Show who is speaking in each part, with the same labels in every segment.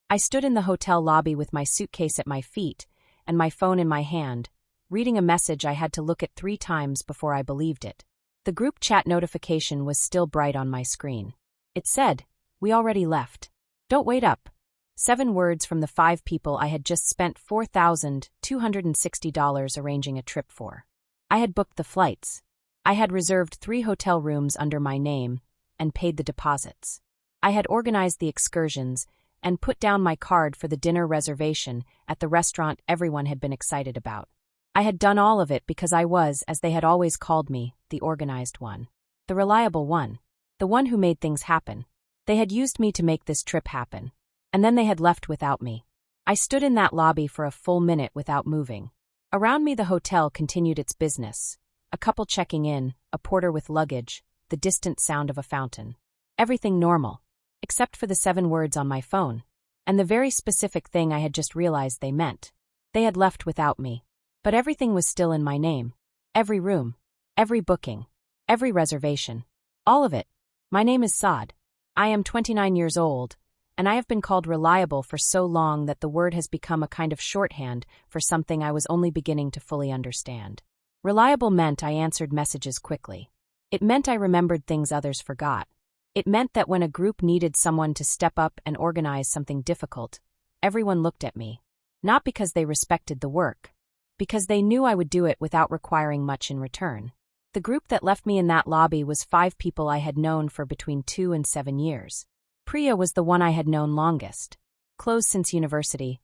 Speaker 1: I stood in the hotel lobby with my suitcase at my feet and my phone in my hand, reading a message I had to look at 3 times before I believed it. The group chat notification was still bright on my screen. It said, "We already left. Don't wait up." 7 words from the 5 people I had just spent $4,260 arranging a trip for. I had booked the flights. I had reserved 3 hotel rooms under my name and paid the deposits. I had organized the excursions and put down my card for the dinner reservation at the restaurant everyone had been excited about. I had done all of it because I was, as they had always called me, the organized one. The reliable one. The one who made things happen. They had used me to make this trip happen. And then they had left without me. I stood in that lobby for a full minute without moving. Around me the hotel continued its business. A couple checking in, a porter with luggage, the distant sound of a fountain. Everything normal. Except for the 7 words on my phone. And the very specific thing I had just realized they meant. They had left without me. But everything was still in my name. Every room. Every booking. Every reservation. All of it. My name is Saad. I am 29 years old, and I have been called reliable for so long that the word has become a kind of shorthand for something I was only beginning to fully understand. Reliable meant I answered messages quickly. It meant I remembered things others forgot. It meant that when a group needed someone to step up and organize something difficult, everyone looked at me. Not because they respected the work. Because they knew I would do it without requiring much in return. The group that left me in that lobby was 5 people I had known for between 2 and 7 years. Priya was the one I had known longest. Close since university.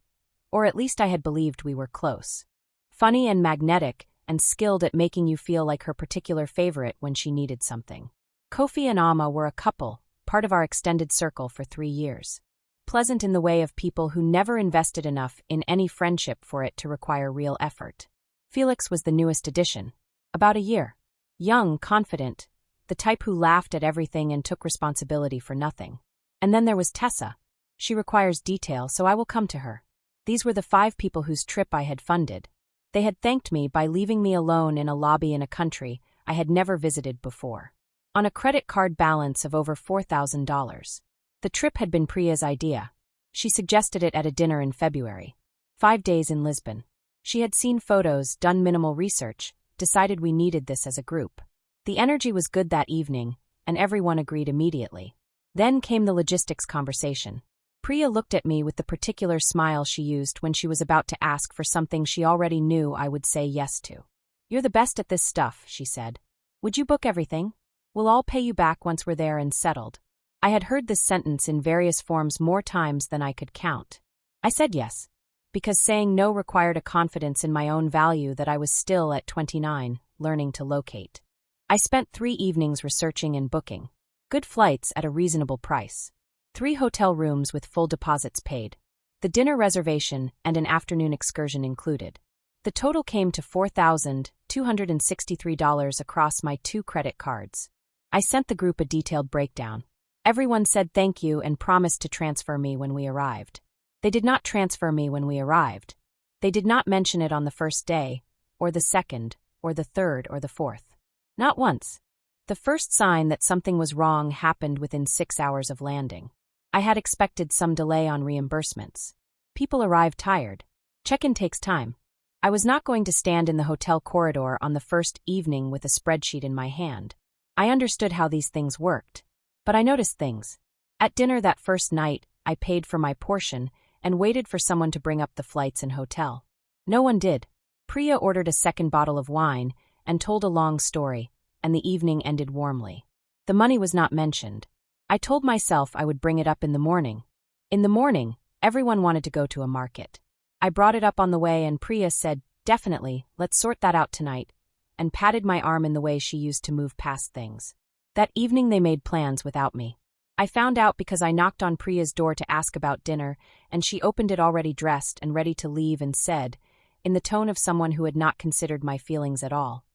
Speaker 1: Or at least I had believed we were close. Funny and magnetic, and skilled at making you feel like her particular favorite when she needed something. Kofi and Amma were a couple, part of our extended circle for 3 years. Pleasant in the way of people who never invested enough in any friendship for it to require real effort. Felix was the newest addition. About a year. Young, confident, the type who laughed at everything and took responsibility for nothing. And then there was Tessa. She requires detail, so I will come to her. These were the 5 people whose trip I had funded. They had thanked me by leaving me alone in a lobby in a country I had never visited before. On a credit card balance of over $4,000. The trip had been Priya's idea. She suggested it at a dinner in February. 5 days in Lisbon. She had seen photos, done minimal research, decided we needed this as a group. The energy was good that evening, and everyone agreed immediately. Then came the logistics conversation. Priya looked at me with the particular smile she used when she was about to ask for something she already knew I would say yes to. "You're the best at this stuff," she said. "Would you book everything? We'll all pay you back once we're there and settled." I had heard this sentence in various forms more times than I could count. I said yes, because saying no required a confidence in my own value that I was still at 29, learning to locate. I spent 3 evenings researching and booking. Good flights at a reasonable price. 3 hotel rooms with full deposits paid. The dinner reservation and an afternoon excursion included. The total came to $4,263 across my 2 credit cards. I sent the group a detailed breakdown. Everyone said thank you and promised to transfer me when we arrived. They did not transfer me when we arrived. They did not mention it on the first day, or the second, or the third, or the fourth. Not once. The first sign that something was wrong happened within 6 hours of landing. I had expected some delay on reimbursements. People arrived tired. Check-in takes time. I was not going to stand in the hotel corridor on the first evening with a spreadsheet in my hand. I understood how these things worked. But I noticed things. At dinner that first night, I paid for my portion and waited for someone to bring up the flights and hotel. No one did. Priya ordered a second bottle of wine and told a long story, and the evening ended warmly. The money was not mentioned. I told myself I would bring it up in the morning. In the morning, everyone wanted to go to a market. I brought it up on the way and Priya said, "Definitely, let's sort that out tonight," and patted my arm in the way she used to move past things. That evening they made plans without me. I found out because I knocked on Priya's door to ask about dinner, and she opened it already dressed and ready to leave and said, in the tone of someone who had not considered my feelings at all,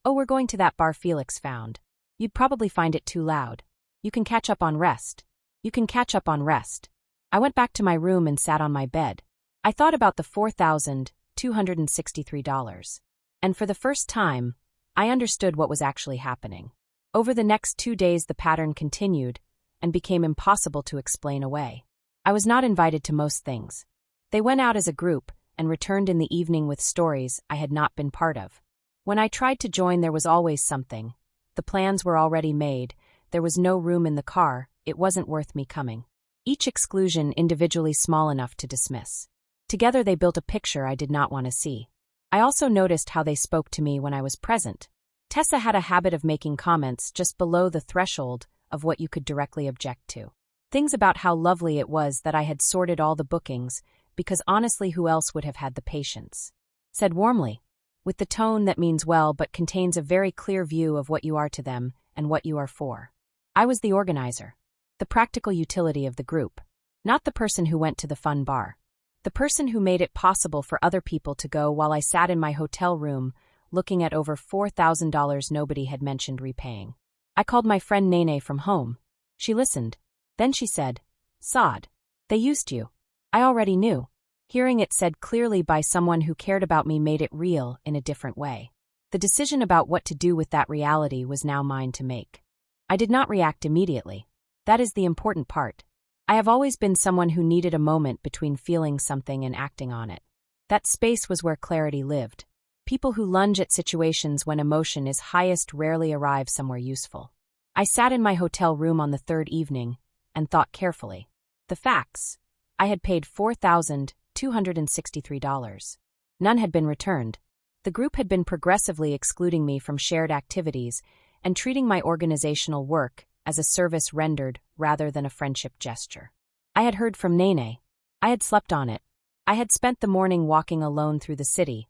Speaker 1: "Oh, we're going to that bar Felix found. You'd probably find it too loud. You can catch up on rest. You can catch up on rest." I went back to my room and sat on my bed. I thought about the $4,263. And for the first time, I understood what was actually happening. Over the next 2 days the pattern continued and became impossible to explain away. I was not invited to most things. They went out as a group and returned in the evening with stories I had not been part of. When I tried to join, there was always something. The plans were already made, there was no room in the car, it wasn't worth me coming. Each exclusion individually small enough to dismiss. Together they built a picture I did not want to see. I also noticed how they spoke to me when I was present. Tessa had a habit of making comments just below the threshold of what you could directly object to. Things about how lovely it was that I had sorted all the bookings, because honestly, who else would have had the patience? Said warmly, with the tone that means well but contains a very clear view of what you are to them and what you are for. I was the organizer. The practical utility of the group. Not the person who went to the fun bar. The person who made it possible for other people to go while I sat in my hotel room, looking at over $4,000 nobody had mentioned repaying. I called my friend Nene from home. She listened. Then she said, "Saad, they used you." I already knew. Hearing it said clearly by someone who cared about me made it real in a different way. The decision about what to do with that reality was now mine to make. I did not react immediately. That is the important part. I have always been someone who needed a moment between feeling something and acting on it. That space was where clarity lived. People who lunge at situations when emotion is highest rarely arrive somewhere useful. I sat in my hotel room on the third evening and thought carefully. The facts. I had paid $4,263. None had been returned. The group had been progressively excluding me from shared activities and treating my organizational work as a service rendered rather than a friendship gesture. I had heard from Nene. I had slept on it. I had spent the morning walking alone through the city,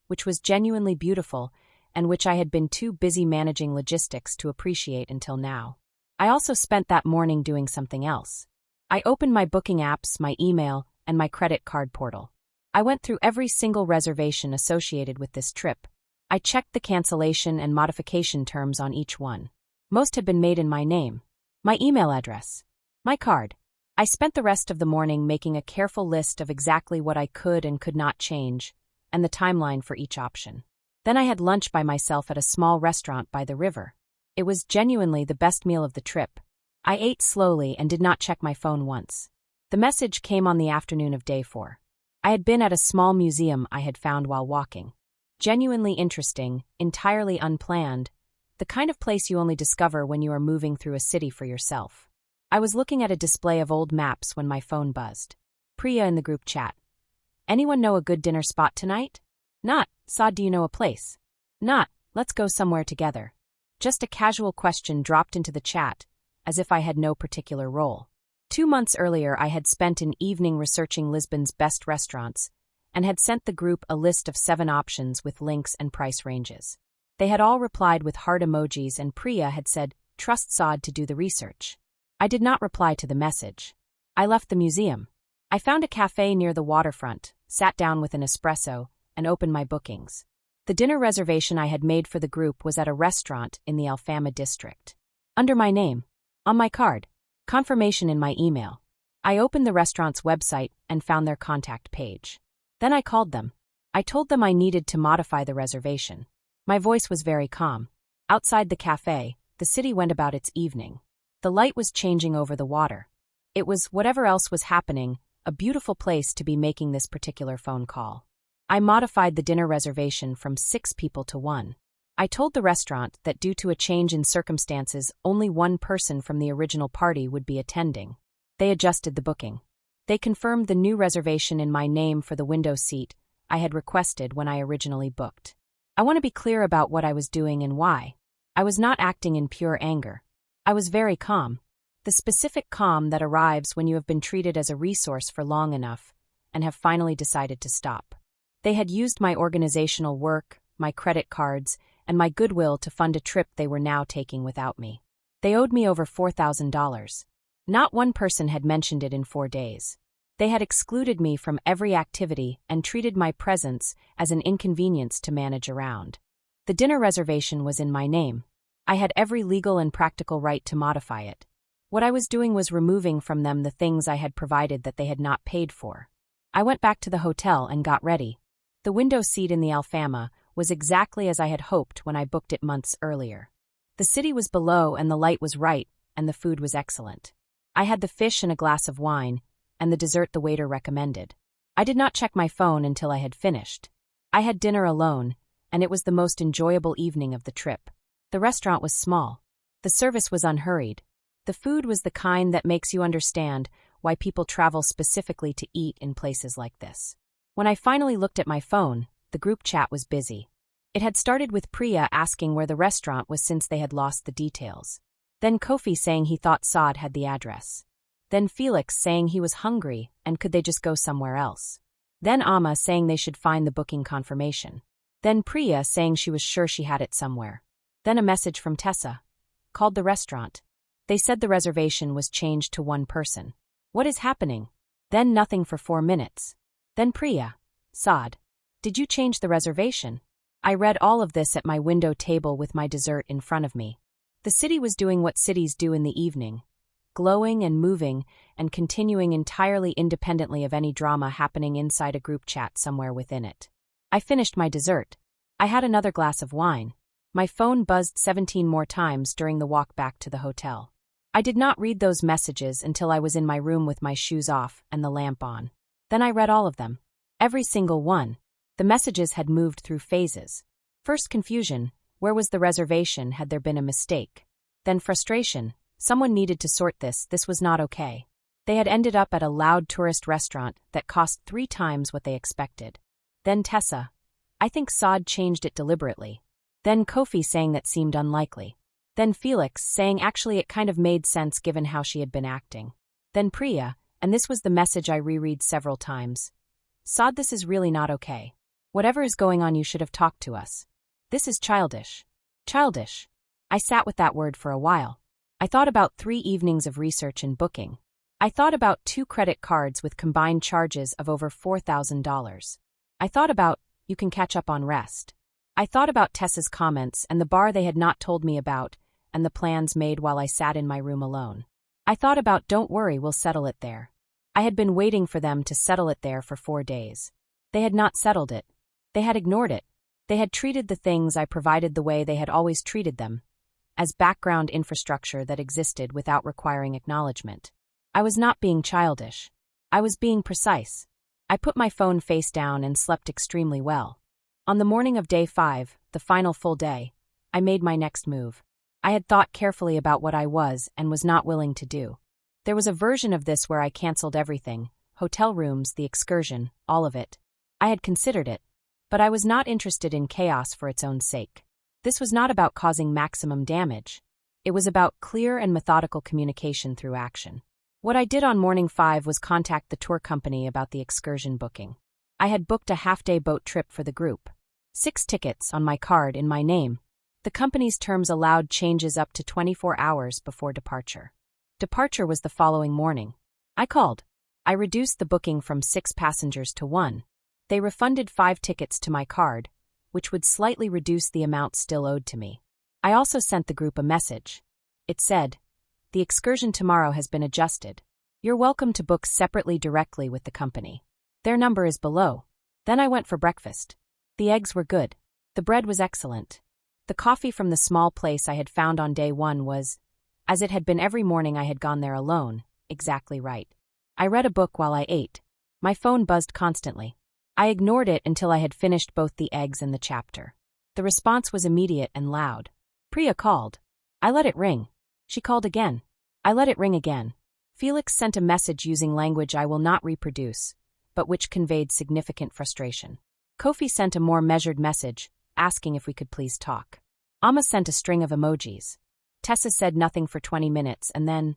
Speaker 1: which was genuinely beautiful and which I had been too busy managing logistics to appreciate until now. I also spent that morning doing something else. I opened my booking apps, my email, and my credit card portal. I went through every single reservation associated with this trip. I checked the cancellation and modification terms on each one. Most had been made in my name, my email address, my card. I spent the rest of the morning making a careful list of exactly what I could and could not change, and the timeline for each option. Then I had lunch by myself at a small restaurant by the river. It was genuinely the best meal of the trip. I ate slowly and did not check my phone once. The message came on the afternoon of day 4. I had been at a small museum I had found while walking. Genuinely interesting, entirely unplanned, the kind of place you only discover when you are moving through a city for yourself. I was looking at a display of old maps when my phone buzzed. Priya in the group chat. Anyone know a good dinner spot tonight? Not, Saad, do you know a place? Not, let's go somewhere together. Just a casual question dropped into the chat, as if I had no particular role. 2 months earlier I had spent an evening researching Lisbon's best restaurants, and had sent the group a list of 7 options with links and price ranges. They had all replied with heart emojis and Priya had said, "Trust Saad to do the research." I did not reply to the message. I left the museum. I found a cafe near the waterfront, sat down with an espresso, and opened my bookings. The dinner reservation I had made for the group was at a restaurant in the Alfama district. Under my name. On my card. Confirmation in my email. I opened the restaurant's website and found their contact page. Then I called them. I told them I needed to modify the reservation. My voice was very calm. Outside the cafe, the city went about its evening. The light was changing over the water. It was, whatever else was happening, a beautiful place to be making this particular phone call. I modified the dinner reservation from 6 people to 1. I told the restaurant that due to a change in circumstances, only 1 person from the original party would be attending. They adjusted the booking. They confirmed the new reservation in my name for the window seat I had requested when I originally booked. I want to be clear about what I was doing and why. I was not acting in pure anger. I was very calm. The specific calm that arrives when you have been treated as a resource for long enough and have finally decided to stop. They had used my organizational work, my credit cards, and my goodwill to fund a trip they were now taking without me. They owed me over $4,000. Not one person had mentioned it in 4 days. They had excluded me from every activity and treated my presence as an inconvenience to manage around. The dinner reservation was in my name. I had every legal and practical right to modify it. What I was doing was removing from them the things I had provided that they had not paid for. I went back to the hotel and got ready. The window seat in the Alfama was exactly as I had hoped when I booked it months earlier. The city was below and the light was right, and the food was excellent. I had the fish and a glass of wine, and the dessert the waiter recommended. I did not check my phone until I had finished. I had dinner alone, and it was the most enjoyable evening of the trip. The restaurant was small. The service was unhurried. The food was the kind that makes you understand why people travel specifically to eat in places like this. When I finally looked at my phone, the group chat was busy. It had started with Priya asking where the restaurant was since they had lost the details. Then Kofi saying he thought Saad had the address. Then Felix saying he was hungry and could they just go somewhere else. Then Amma saying they should find the booking confirmation. Then Priya saying she was sure she had it somewhere. Then a message from Tessa. Called the restaurant. They said the reservation was changed to one person. What is happening? Then nothing for 4 minutes. Then Priya. Saad. Did you change the reservation? I read all of this at my window table with my dessert in front of me. The city was doing what cities do in the evening. Glowing and moving and continuing entirely independently of any drama happening inside a group chat somewhere within it. I finished my dessert. I had another glass of wine. My phone buzzed 17 more times during the walk back to the hotel. I did not read those messages until I was in my room with my shoes off and the lamp on. Then I read all of them. Every single one. The messages had moved through phases. First confusion, where was the reservation, had there been a mistake? Then frustration, someone needed to sort this was not okay. They had ended up at a loud tourist restaurant that cost 3 times what they expected. Then Tessa. I think Saad changed it deliberately. Then Kofi saying that seemed unlikely. Then Felix saying actually it kind of made sense given how she had been acting. Then Priya, and this was the message I reread several times. Saad, this is really not okay. Whatever is going on, you should have talked to us. This is childish. Childish. I sat with that word for a while. I thought about 3 evenings of research and booking. I thought about 2 credit cards with combined charges of over $4,000. I thought about, you can catch up on rest. I thought about Tessa's comments and the bar they had not told me about, and the plans made while I sat in my room alone. I thought about, don't worry, we'll settle it there. I had been waiting for them to settle it there for 4 days. They had not settled it. They had ignored it. They had treated the things I provided the way they had always treated them, as background infrastructure that existed without requiring acknowledgement. I was not being childish. I was being precise. I put my phone face down and slept extremely well. On the morning of day 5, the final full day, I made my next move. I had thought carefully about what I was and was not willing to do. There was a version of this where I canceled everything, hotel rooms, the excursion, all of it. I had considered it. But I was not interested in chaos for its own sake. This was not about causing maximum damage. It was about clear and methodical communication through action. What I did on morning 5 was contact the tour company about the excursion booking. I had booked a half-day boat trip for the group. 6 tickets on my card in my name. The company's terms allowed changes up to 24 hours before departure. Departure was the following morning. I called. I reduced the booking from 6 passengers to 1. They refunded 5 tickets to my card, which would slightly reduce the amount still owed to me. I also sent the group a message. It said, the excursion tomorrow has been adjusted. You're welcome to book separately directly with the company. Their number is below. Then I went for breakfast. The eggs were good. The bread was excellent. The coffee from the small place I had found on day 1 was, as it had been every morning I had gone there alone, exactly right. I read a book while I ate. My phone buzzed constantly. I ignored it until I had finished both the eggs and the chapter. The response was immediate and loud. Priya called. I let it ring. She called again. I let it ring again. Felix sent a message using language I will not reproduce, but which conveyed significant frustration. Kofi sent a more measured message, asking if we could please talk. Amma sent a string of emojis. Tessa said nothing for 20 minutes and then,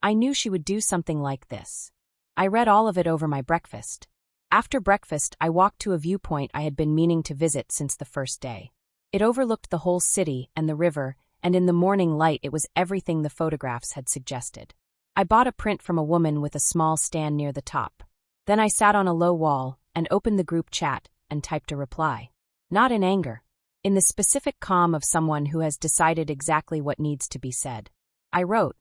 Speaker 1: I knew she would do something like this. I read all of it over my breakfast. After breakfast, I walked to a viewpoint I had been meaning to visit since the first day. It overlooked the whole city and the river, and in the morning light it was everything the photographs had suggested. I bought a print from a woman with a small stand near the top. Then I sat on a low wall and opened the group chat and typed a reply. Not in anger. In the specific calm of someone who has decided exactly what needs to be said. I wrote,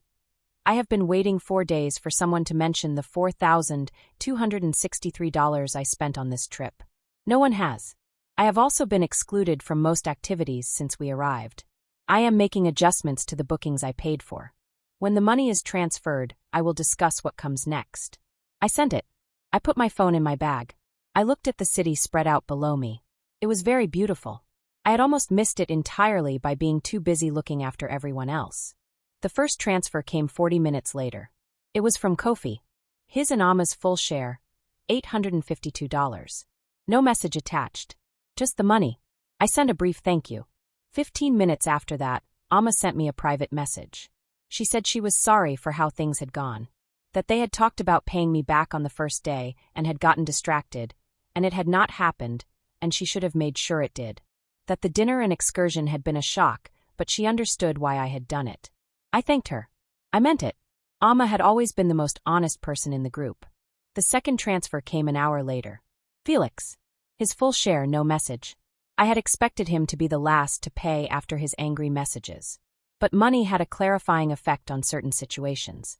Speaker 1: I have been waiting 4 days for someone to mention the $4,263 I spent on this trip. No one has. I have also been excluded from most activities since we arrived. I am making adjustments to the bookings I paid for. When the money is transferred, I will discuss what comes next. I sent it. I put my phone in my bag. I looked at the city spread out below me. It was very beautiful. I had almost missed it entirely by being too busy looking after everyone else. The first transfer came 40 minutes later. It was from Kofi. His and Amma's full share, $852. No message attached. Just the money. I sent a brief thank you. 15 minutes after that, Amma sent me a private message. She said she was sorry for how things had gone. That they had talked about paying me back on the first day and had gotten distracted, and it had not happened, and she should have made sure it did. That the dinner and excursion had been a shock, but she understood why I had done it. I thanked her. I meant it. Amma had always been the most honest person in the group. The second transfer came an hour later. Felix. His full share, no message. I had expected him to be the last to pay after his angry messages. But money had a clarifying effect on certain situations.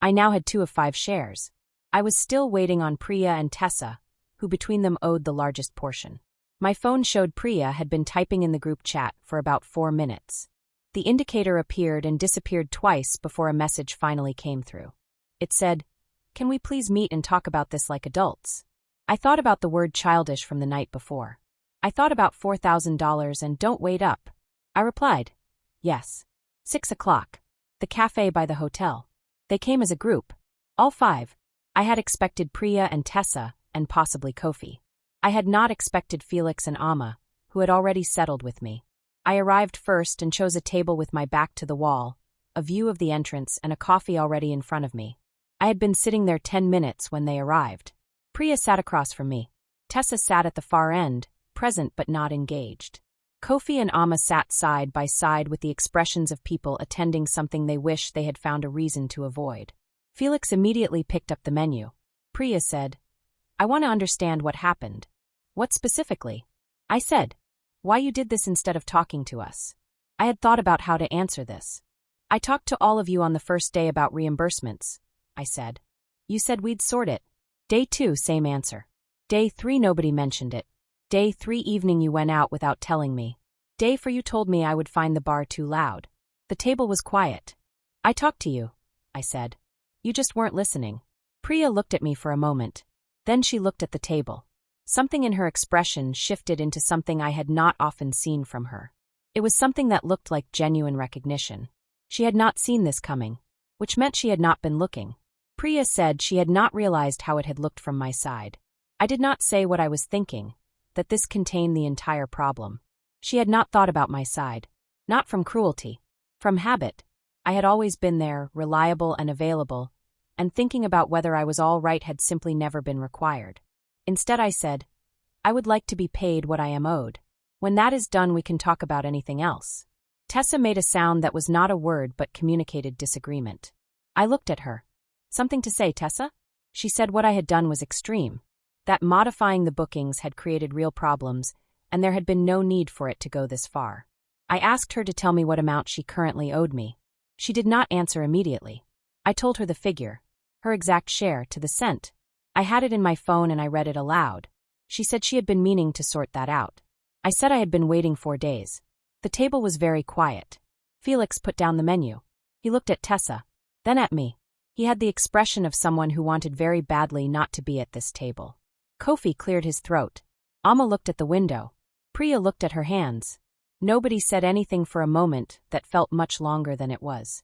Speaker 1: I now had 2 of 5 shares. I was still waiting on Priya and Tessa, who between them owed the largest portion. My phone showed Priya had been typing in the group chat for about 4 minutes. The indicator appeared and disappeared twice before a message finally came through. It said, "Can we please meet and talk about this like adults?" I thought about the word childish from the night before. I thought about $4,000 and don't wait up. I replied, yes. 6 o'clock. The cafe by the hotel. They came as a group. All 5. I had expected Priya and Tessa, and possibly Kofi. I had not expected Felix and Amma, who had already settled with me. I arrived first and chose a table with my back to the wall, a view of the entrance and a coffee already in front of me. I had been sitting there 10 minutes when they arrived. Priya sat across from me. Tessa sat at the far end, present but not engaged. Kofi and Amma sat side by side with the expressions of people attending something they wish they had found a reason to avoid. Felix immediately picked up the menu. Priya said, "I want to understand what happened." "What specifically?" I said. "Why you did this instead of talking to us." I had thought about how to answer this. "I talked to all of you on the first day about reimbursements," I said. "You said we'd sort it." Day 2, same answer. Day 3, nobody mentioned it. Day 3 evening, you went out without telling me. Day 4, you told me I would find the bar too loud. The table was quiet. "I talked to you," I said. "You just weren't listening." Priya looked at me for a moment. Then she looked at the table. Something in her expression shifted into something I had not often seen from her. It was something that looked like genuine recognition. She had not seen this coming, which meant she had not been looking. Priya said she had not realized how it had looked from my side. I did not say what I was thinking, that this contained the entire problem. She had not thought about my side. Not from cruelty. From habit. I had always been there, reliable and available, and thinking about whether I was all right had simply never been required. Instead I said, "I would like to be paid what I am owed. When that is done, we can talk about anything else." Tessa made a sound that was not a word but communicated disagreement. I looked at her. "Something to say, Tessa?" She said what I had done was extreme. That modifying the bookings had created real problems, and there had been no need for it to go this far. I asked her to tell me what amount she currently owed me. She did not answer immediately. I told her the figure, her exact share, to the cent. I had it in my phone and I read it aloud. She said she had been meaning to sort that out. I said I had been waiting 4 days. The table was very quiet. Felix put down the menu. He looked at Tessa, then at me. He had the expression of someone who wanted very badly not to be at this table. Kofi cleared his throat. Amma looked at the window. Priya looked at her hands. Nobody said anything for a moment that felt much longer than it was.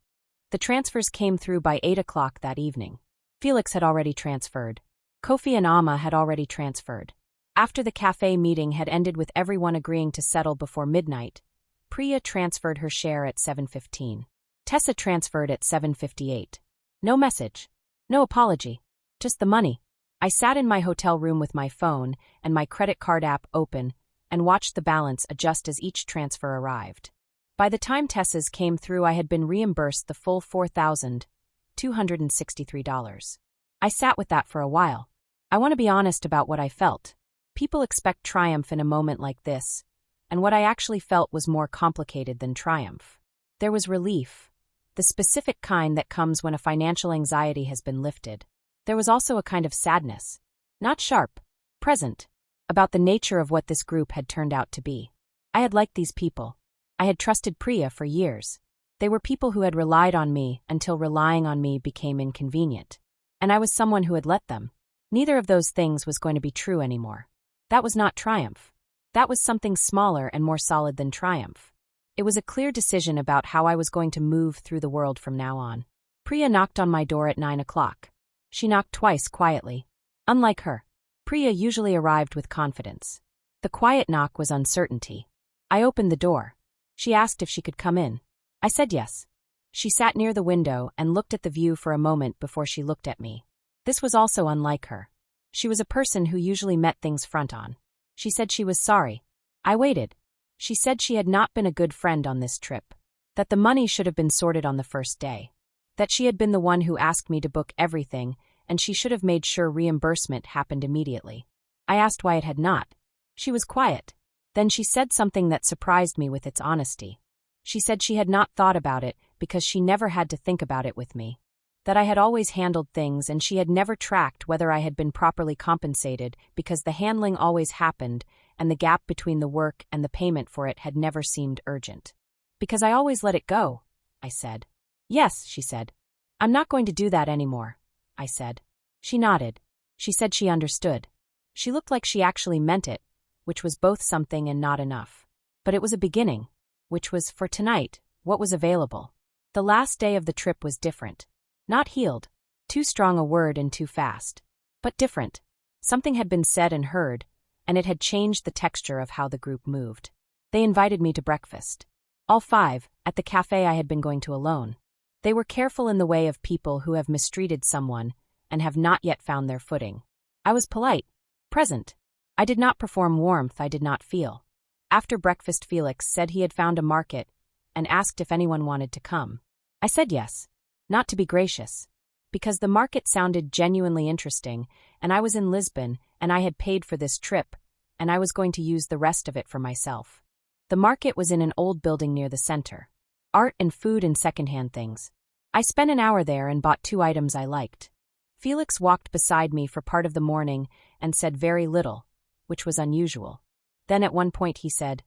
Speaker 1: The transfers came through by 8 o'clock that evening. Felix had already transferred. Kofi and Amma had already transferred. After the cafe meeting had ended with everyone agreeing to settle before midnight, Priya transferred her share at 7:15. Tessa transferred at 7:58. No message. No apology. Just the money. I sat in my hotel room with my phone and my credit card app open and watched the balance adjust as each transfer arrived. By the time Tessa's came through, I had been reimbursed the full $4,263. I sat with that for a while. I want to be honest about what I felt. People expect triumph in a moment like this, and what I actually felt was more complicated than triumph. There was relief, the specific kind that comes when a financial anxiety has been lifted. There was also a kind of sadness, not sharp, present, about the nature of what this group had turned out to be. I had liked these people. I had trusted Priya for years. They were people who had relied on me until relying on me became inconvenient. And I was someone who had let them. Neither of those things was going to be true anymore. That was not triumph. That was something smaller and more solid than triumph. It was a clear decision about how I was going to move through the world from now on. Priya knocked on my door at 9 o'clock. She knocked twice quietly. Unlike her, Priya usually arrived with confidence. The quiet knock was uncertainty. I opened the door. She asked if she could come in. I said yes. She sat near the window and looked at the view for a moment before she looked at me. This was also unlike her. She was a person who usually met things front on. She said she was sorry. I waited. She said she had not been a good friend on this trip. That the money should have been sorted on the first day. That she had been the one who asked me to book everything, and she should have made sure reimbursement happened immediately. I asked why it had not. She was quiet. Then she said something that surprised me with its honesty. She said she had not thought about it because she never had to think about it with me. That I had always handled things and she had never tracked whether I had been properly compensated because the handling always happened and the gap between the work and the payment for it had never seemed urgent. Because I always let it go, I said. Yes, she said. I'm not going to do that anymore, I said. She nodded. She said she understood. She looked like she actually meant it, which was both something and not enough. But it was a beginning, which was, for tonight, what was available. The last day of the trip was different. Not healed. Too strong a word and too fast. But different. Something had been said and heard, and it had changed the texture of how the group moved. They invited me to breakfast. All 5, at the cafe I had been going to alone. They were careful in the way of people who have mistreated someone and have not yet found their footing. I was polite. Present. I did not perform warmth I did not feel. After breakfast, Felix said he had found a market and asked if anyone wanted to come. I said yes. Not to be gracious. Because the market sounded genuinely interesting, and I was in Lisbon, and I had paid for this trip, and I was going to use the rest of it for myself. The market was in an old building near the center. Art and food and secondhand things. I spent an hour there and bought 2 items I liked. Felix walked beside me for part of the morning and said very little, which was unusual. Then at one point he said,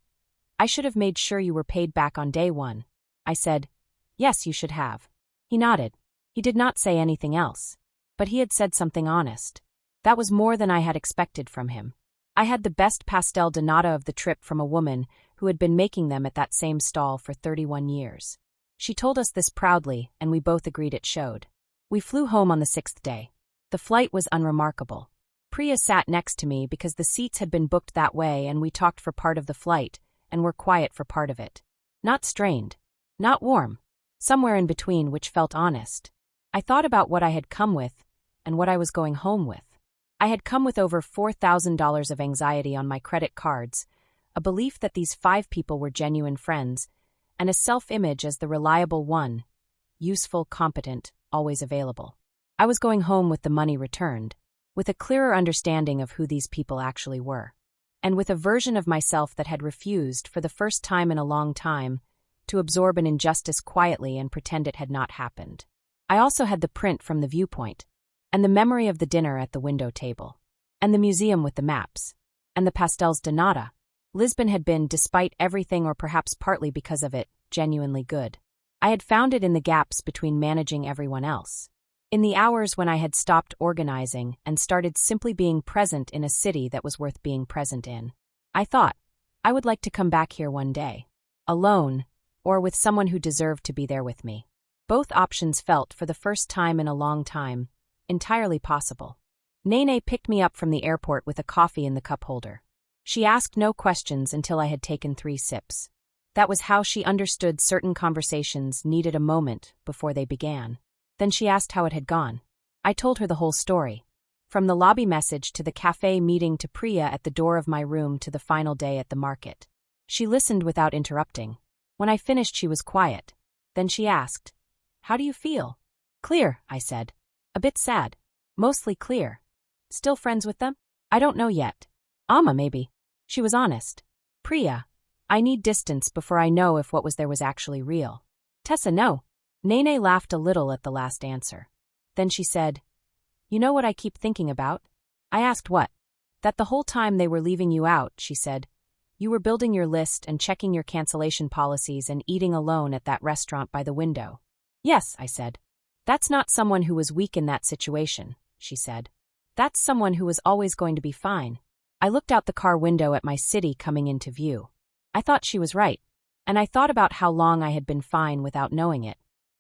Speaker 1: I should have made sure you were paid back on day 1. I said, yes, you should have. He nodded. He did not say anything else. But he had said something honest. That was more than I had expected from him. I had the best pastel de nata of the trip from a woman who had been making them at that same stall for 31 years. She told us this proudly, and we both agreed it showed. We flew home on the 6th day. The flight was unremarkable. Priya sat next to me because the seats had been booked that way, and we talked for part of the flight and were quiet for part of it. Not strained. Not warm. Somewhere in between, which felt honest. I thought about what I had come with and what I was going home with. I had come with over $4,000 of anxiety on my credit cards, a belief that these 5 people were genuine friends, and a self-image as the reliable one, useful, competent, always available. I was going home with the money returned, with a clearer understanding of who these people actually were, and with a version of myself that had refused, for the first time in a long time, to absorb an injustice quietly and pretend it had not happened. I also had the print from the viewpoint, and the memory of the dinner at the window table, and the museum with the maps, and the pastels de nata. Lisbon had been, despite everything or perhaps partly because of it, genuinely good. I had found it in the gaps between managing everyone else. In the hours when I had stopped organizing and started simply being present in a city that was worth being present in. I thought, I would like to come back here one day. Alone, or with someone who deserved to be there with me. Both options felt, for the first time in a long time, entirely possible. Nene picked me up from the airport with a coffee in the cup holder. She asked no questions until I had taken 3 sips. That was how she understood certain conversations needed a moment before they began. Then she asked how it had gone. I told her the whole story. From the lobby message to the cafe meeting to Priya at the door of my room to the final day at the market. She listened without interrupting. When I finished, she was quiet. Then she asked, how do you feel? Clear, I said. A bit sad. Mostly clear. Still friends with them? I don't know yet. Amma, maybe. She was honest. Priya, I need distance before I know if what was there was actually real. Tessa, no. Nene laughed a little at the last answer. Then she said, you know what I keep thinking about? I asked what? That the whole time they were leaving you out, she said. You were building your list and checking your cancellation policies and eating alone at that restaurant by the window. Yes, I said. That's not someone who was weak in that situation, she said. That's someone who was always going to be fine. I looked out the car window at my city coming into view. I thought she was right, and I thought about how long I had been fine without knowing it.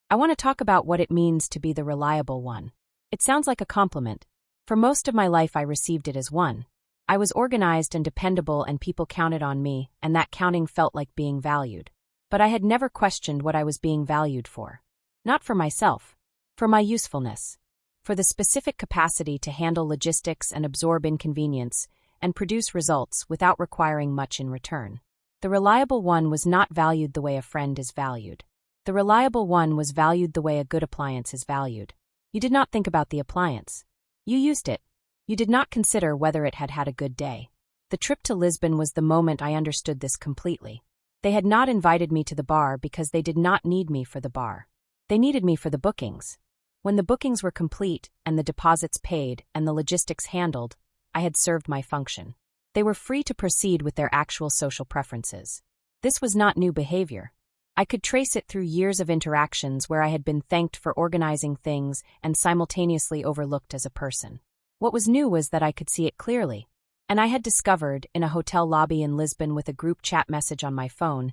Speaker 1: I want to talk about what it means to be the reliable one. It sounds like a compliment. For most of my life I received it as one. I was organized and dependable and people counted on me, and that counting felt like being valued. But I had never questioned what I was being valued for. Not for myself. For my usefulness. For the specific capacity to handle logistics and absorb inconvenience, and produce results without requiring much in return. The reliable one was not valued the way a friend is valued. The reliable one was valued the way a good appliance is valued. You did not think about the appliance. You used it. You did not consider whether it had had a good day. The trip to Lisbon was the moment I understood this completely. They had not invited me to the bar because they did not need me for the bar. They needed me for the bookings. When the bookings were complete and the deposits paid and the logistics handled, I had served my function. They were free to proceed with their actual social preferences. This was not new behavior. I could trace it through years of interactions where I had been thanked for organizing things and simultaneously overlooked as a person. What was new was that I could see it clearly. And I had discovered, in a hotel lobby in Lisbon with a group chat message on my phone,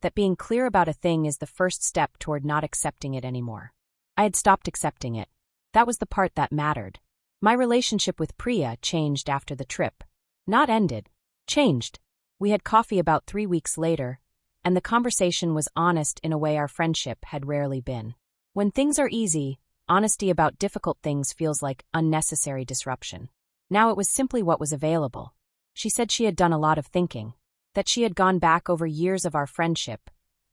Speaker 1: that being clear about a thing is the first step toward not accepting it anymore. I had stopped accepting it. That was the part that mattered. My relationship with Priya changed after the trip. Not ended. Changed. We had coffee about 3 weeks later, and the conversation was honest in a way our friendship had rarely been. When things are easy, honesty about difficult things feels like unnecessary disruption. Now it was simply what was available. She said she had done a lot of thinking, that she had gone back over years of our friendship,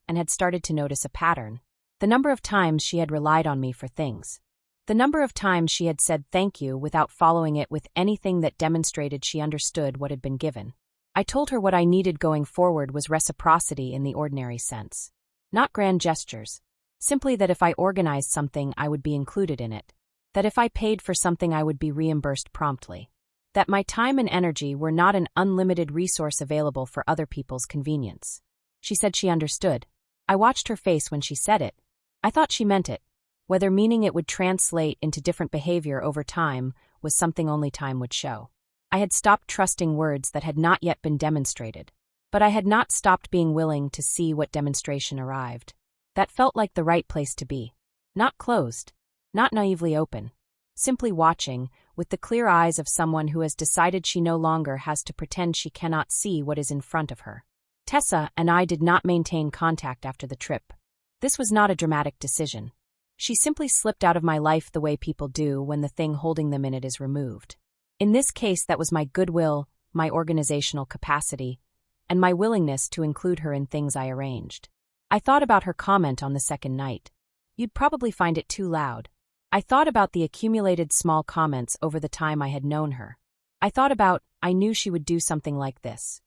Speaker 1: and had started to notice a pattern. The number of times she had relied on me for things. The number of times she had said thank you without following it with anything that demonstrated she understood what had been given. I told her what I needed going forward was reciprocity in the ordinary sense. Not grand gestures. Simply that if I organized something, I would be included in it. That if I paid for something, I would be reimbursed promptly. That my time and energy were not an unlimited resource available for other people's convenience. She said she understood. I watched her face when she said it. I thought she meant it. Whether meaning it would translate into different behavior over time was something only time would show. I had stopped trusting words that had not yet been demonstrated, but I had not stopped being willing to see what demonstration arrived. That felt like the right place to be. Not closed, not naively open. Simply watching, with the clear eyes of someone who has decided she no longer has to pretend she cannot see what is in front of her. Tessa and I did not maintain contact after the trip. This was not a dramatic decision. She simply slipped out of my life the way people do when the thing holding them in it is removed. In this case, that was my goodwill, my organizational capacity, and my willingness to include her in things I arranged. I thought about her comment on the second night. You'd probably find it too loud. I thought about the accumulated small comments over the time I had known her. I thought about, I knew she would do something like this.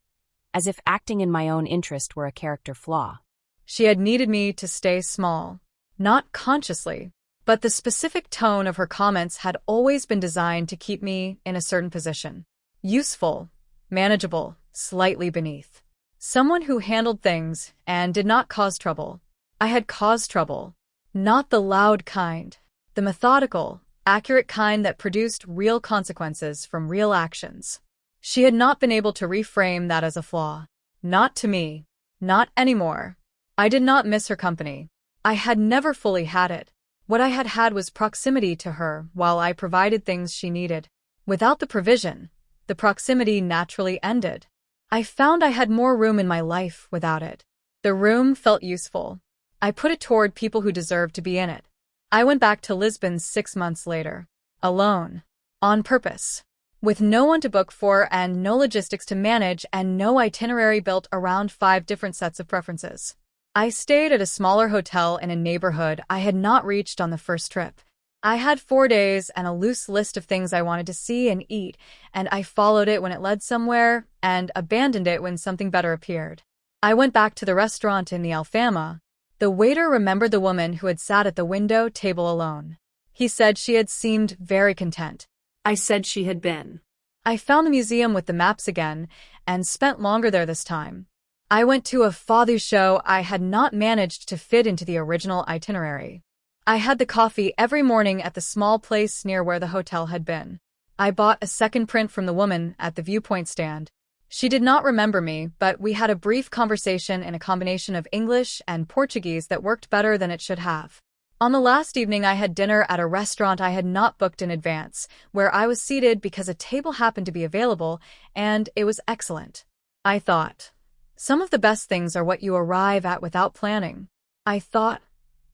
Speaker 1: As if acting in my own interest were a character flaw.
Speaker 2: She had needed me to stay small. Not consciously, but the specific tone of her comments had always been designed to keep me in a certain position. Useful, manageable, slightly beneath. Someone who handled things and did not cause trouble. I had caused trouble. Not the loud kind. The methodical, accurate kind that produced real consequences from real actions. She had not been able to reframe that as a flaw. Not to me. Not anymore. I did not miss her company. I had never fully had it. What I had had was proximity to her while I provided things she needed. Without the provision, the proximity naturally ended. I found I had more room in my life without it. The room felt useful. I put it toward people who deserved to be in it. I went back to Lisbon 6 months later. Alone. On purpose. With no one to book for and no logistics to manage and no itinerary built around 5 different sets of preferences. I stayed at a smaller hotel in a neighborhood I had not reached on the first trip. I had 4 days and a loose list of things I wanted to see and eat, and I followed it when it led somewhere and abandoned it when something better appeared. I went back to the restaurant in the Alfama. The waiter remembered the woman who had sat at the window table alone. He said she had seemed very content. I said she had been. I found the museum with the maps again and spent longer there this time. I went to a Fado show I had not managed to fit into the original itinerary. I had the coffee every morning at the small place near where the hotel had been. I bought a second print from the woman at the viewpoint stand. She did not remember me, but we had a brief conversation in a combination of English and Portuguese that worked better than it should have. On the last evening, I had dinner at a restaurant I had not booked in advance, where I was seated because a table happened to be available, and it was excellent. I thought, some of the best things are what you arrive at without planning. I thought,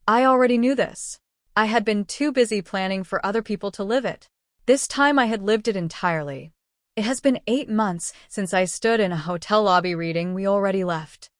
Speaker 2: I already knew this. I had been too busy planning for other people to live it. This time I had lived it entirely. It has been 8 months since I stood in a hotel lobby reading We Already Left.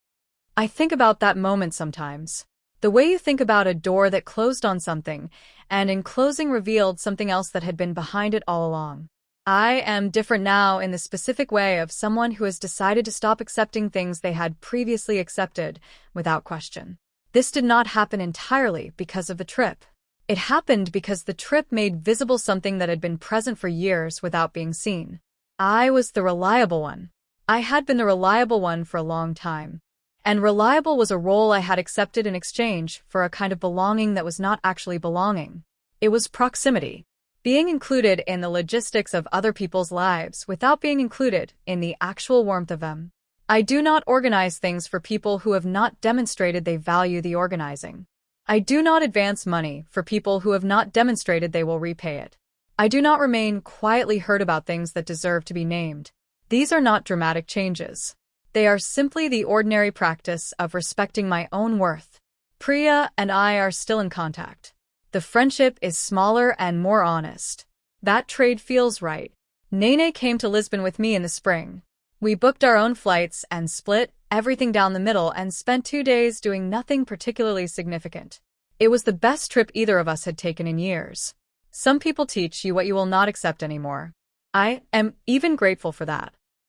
Speaker 2: I think about that moment sometimes. The way you think about a door that closed on something, and in closing revealed something else that had been behind it all along. I am different now in the specific way of someone who has decided to stop accepting things they had previously accepted without question. This did not happen entirely because of the trip. It happened because the trip made visible something that had been present for years without being seen. I was the reliable one. I had been the reliable one for a long time. And reliable was a role I had accepted in exchange for a kind of belonging that was not actually belonging. It was proximity. Being included in the logistics of other people's lives without being included in the actual warmth of them. I do not organize things for people who have not demonstrated they value the organizing. I do not advance money for people who have not demonstrated they will repay it. I do not remain quietly hurt about things that deserve to be named. These are not dramatic changes. They are simply the ordinary practice of respecting my own worth. Priya and I are still in contact. The friendship is smaller and more honest. That trade feels right. Nene came to Lisbon with me in the spring. We booked our own flights and split everything down the middle and spent 2 days doing nothing particularly significant. It was the best trip either of us had taken in years. Some people teach you what you will not accept anymore. I am even grateful for that.